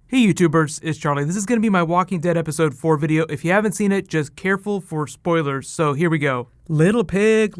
Hey YouTubers, it's Charlie. This is going to be my Walking Dead episode 4 video. If you haven't seen it, just careful for spoilers, so here we go. Little pig,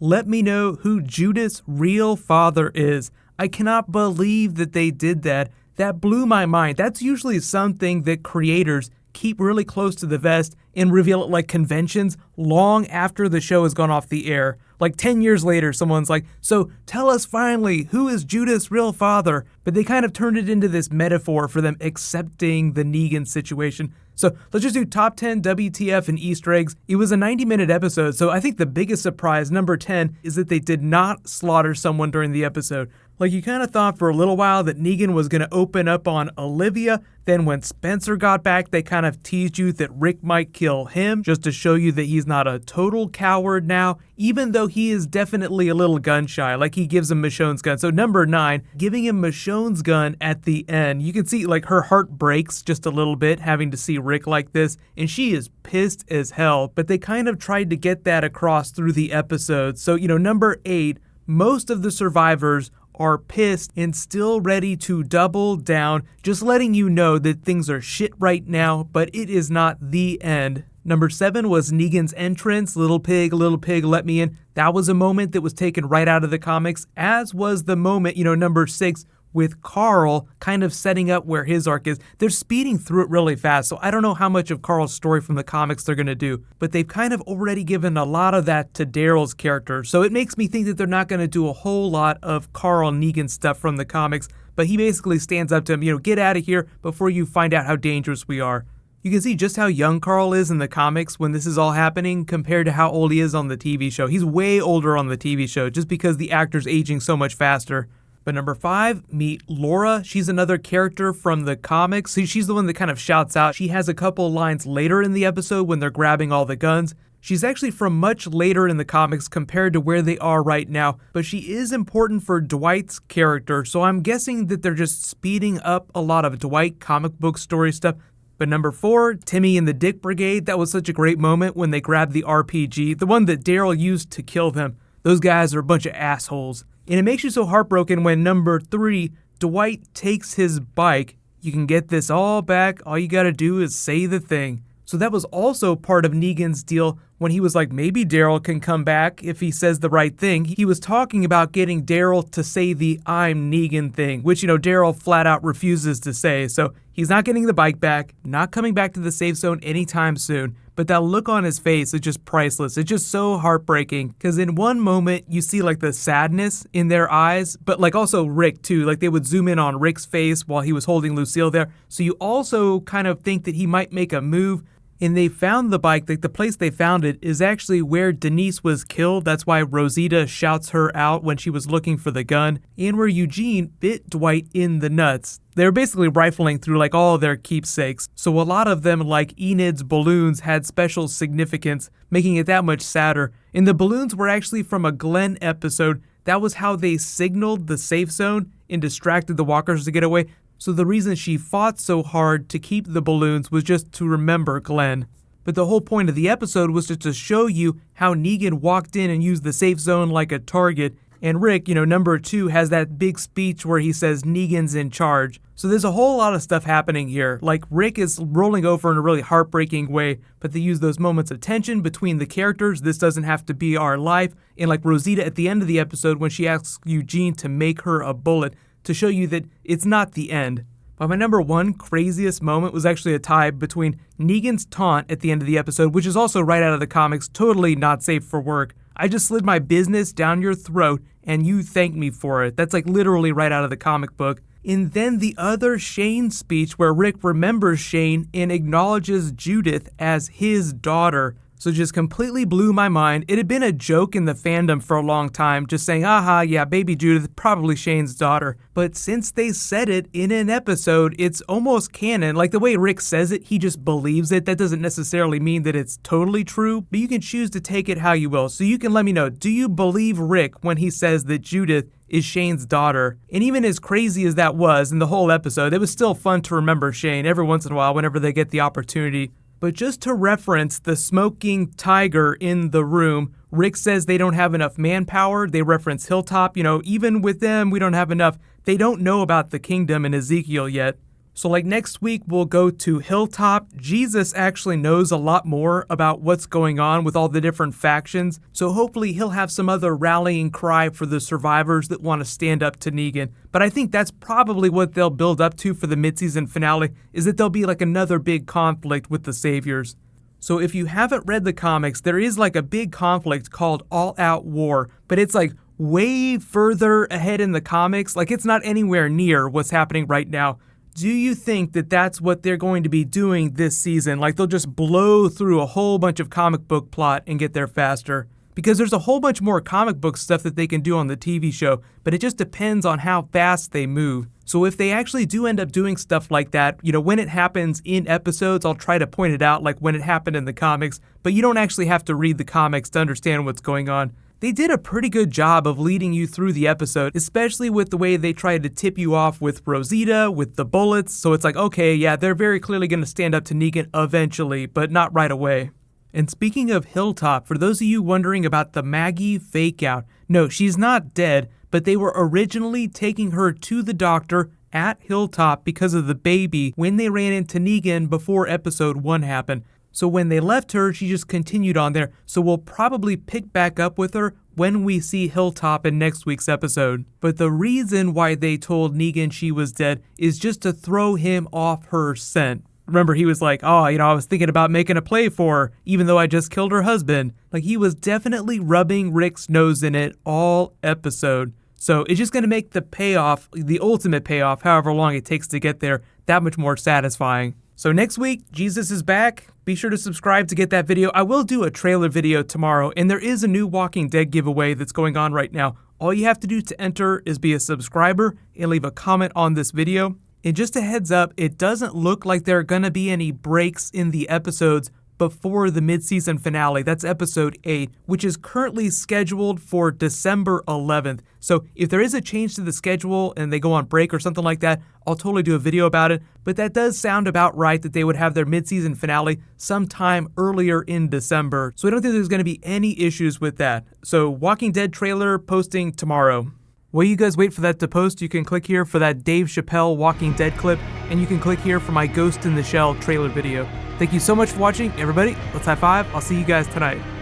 let me know who Judith's real father is. I cannot believe that they did that. That blew my mind. That's usually something that creators keep really close to the vest and reveal at like conventions long after the show has gone off the air. Like 10 years later, someone's like, so tell us finally, who is Judith's real father? But they kind of turned it into this metaphor for them accepting the Negan situation. So let's just do top 10 WTF and Easter eggs. It was a 90-minute episode, so I think the biggest surprise, number 10, is that they did not slaughter someone during the episode. Like, you kind of thought for a little while that Negan was going to open up on Olivia. Then when Spencer got back, they kind of teased you that Rick might kill him just to show you that he's not a total coward now, even though he is definitely a little gun shy. Like, he gives him Michonne's gun. So number 9, giving him Michonne's gun at the end. You can see like her heart breaks just a little bit having to see Rick like this, and she is pissed as hell. But they kind of tried to get that across through the episode. So, number 8, most of the survivors are pissed and still ready to double down, just letting you know that things are shit right now, but it is not the end. Number 7 was Negan's entrance, little pig, let me in. That was a moment that was taken right out of the comics, as was the moment, number 6, with Carl kind of setting up where his arc is. They're speeding through it really fast, so I don't know how much of Carl's story from the comics they're going to do, but they've kind of already given a lot of that to Daryl's character, so it makes me think that they're not going to do a whole lot of Carl Negan stuff from the comics, but he basically stands up to him, get out of here before you find out how dangerous we are. You can see just how young Carl is in the comics when this is all happening compared to how old he is on the TV show. He's way older on the TV show just because the actor's aging so much faster. But number 5, meet Laura. She's another character from the comics. She's the one that kind of shouts out. She has a couple lines later in the episode when they're grabbing all the guns. She's actually from much later in the comics compared to where they are right now, but she is important for Dwight's character, so I'm guessing that they're just speeding up a lot of Dwight comic book story stuff. But number 4, Timmy and the Dick Brigade. That was such a great moment when they grabbed the RPG, the one that Daryl used to kill them. Those guys are a bunch of assholes. And it makes you so heartbroken when number 3, Dwight takes his bike. You can get this all back. All you gotta do is say the thing. So that was also part of Negan's deal when he was like, maybe Daryl can come back if he says the right thing. He was talking about getting Daryl to say the I'm Negan thing, which, Daryl flat out refuses to say. So he's not getting the bike back, not coming back to the safe zone anytime soon. But that look on his face is just priceless. It's just so heartbreaking because in one moment you see like the sadness in their eyes, but like also Rick too. Like they would zoom in on Rick's face while he was holding Lucille there. So you also kind of think that he might make a move. And they found the bike, like the place they found it is actually where Denise was killed. That's why Rosita shouts her out when she was looking for the gun, and where Eugene bit Dwight in the nuts. They were basically rifling through like all their keepsakes, so a lot of them, like Enid's balloons, had special significance, making it that much sadder. And the balloons were actually from a Glenn episode. That was how they signaled the safe zone and distracted the walkers to get away. So the reason she fought so hard to keep the balloons was just to remember Glenn. But the whole point of the episode was just to show you how Negan walked in and used the safe zone like a target. And Rick, number 2, has that big speech where he says Negan's in charge. So there's a whole lot of stuff happening here. Like Rick is rolling over in a really heartbreaking way, but they use those moments of tension between the characters. This doesn't have to be our life. And like Rosita at the end of the episode when she asks Eugene to make her a bullet, to show you that it's not the end. But my number 1 craziest moment was actually a tie between Negan's taunt at the end of the episode, which is also right out of the comics, totally not safe for work. I just slid my business down your throat and you thank me for it. That's like literally right out of the comic book. And then the other Shane speech where Rick remembers Shane and acknowledges Judith as his daughter. So just completely blew my mind. It had been a joke in the fandom for a long time, just saying, aha, yeah, baby Judith, probably Shane's daughter. But since they said it in an episode, it's almost canon. Like the way Rick says it, he just believes it. That doesn't necessarily mean that it's totally true, but you can choose to take it how you will. So you can let me know, do you believe Rick when he says that Judith is Shane's daughter? And even as crazy as that was in the whole episode, it was still fun to remember Shane every once in a while whenever they get the opportunity. But just to reference the smoking tiger in the room, Rick says they don't have enough manpower. They reference Hilltop. Even with them, we don't have enough. They don't know about the kingdom and Ezekiel yet. So like next week, we'll go to Hilltop. Jesus actually knows a lot more about what's going on with all the different factions. So hopefully he'll have some other rallying cry for the survivors that want to stand up to Negan. But I think that's probably what they'll build up to for the mid-season finale, is that there'll be like another big conflict with the Saviors. So if you haven't read the comics, there is like a big conflict called All Out War, but it's like way further ahead in the comics. Like it's not anywhere near what's happening right now. Do you think that that's what they're going to be doing this season? Like they'll just blow through a whole bunch of comic book plot and get there faster? Because there's a whole bunch more comic book stuff that they can do on the TV show, but it just depends on how fast they move. So if they actually do end up doing stuff like that, when it happens in episodes, I'll try to point it out like when it happened in the comics, but you don't actually have to read the comics to understand what's going on. They did a pretty good job of leading you through the episode, especially with the way they tried to tip you off with Rosita, with the bullets, so it's like, okay, yeah, they're very clearly going to stand up to Negan eventually, but not right away. And speaking of Hilltop, for those of you wondering about the Maggie fake-out, no, she's not dead, but they were originally taking her to the doctor at Hilltop because of the baby when they ran into Negan before episode 1 happened. So when they left her, she just continued on there, so we'll probably pick back up with her when we see Hilltop in next week's episode. But the reason why they told Negan she was dead is just to throw him off her scent. Remember, he was like, I was thinking about making a play for her, even though I just killed her husband. Like, he was definitely rubbing Rick's nose in it all episode. So it's just going to make the payoff, the ultimate payoff, however long it takes to get there, that much more satisfying. So next week, Jesus is back. Be sure to subscribe to get that video. I will do a trailer video tomorrow, and there is a new Walking Dead giveaway that's going on right now. All you have to do to enter is be a subscriber and leave a comment on this video. And just a heads up, it doesn't look like there are going to be any breaks in the episodes before the mid-season finale. That's episode 8, which is currently scheduled for December 11th. So if there is a change to the schedule and they go on break or something like that, I'll totally do a video about it. But that does sound about right that they would have their mid-season finale sometime earlier in December. So I don't think there's going to be any issues with that. So Walking Dead trailer posting tomorrow. While you guys wait for that to post, you can click here for that Dave Chappelle Walking Dead clip, and you can click here for my Ghost in the Shell trailer video. Thank you so much for watching, everybody. Let's high five. I'll see you guys tonight.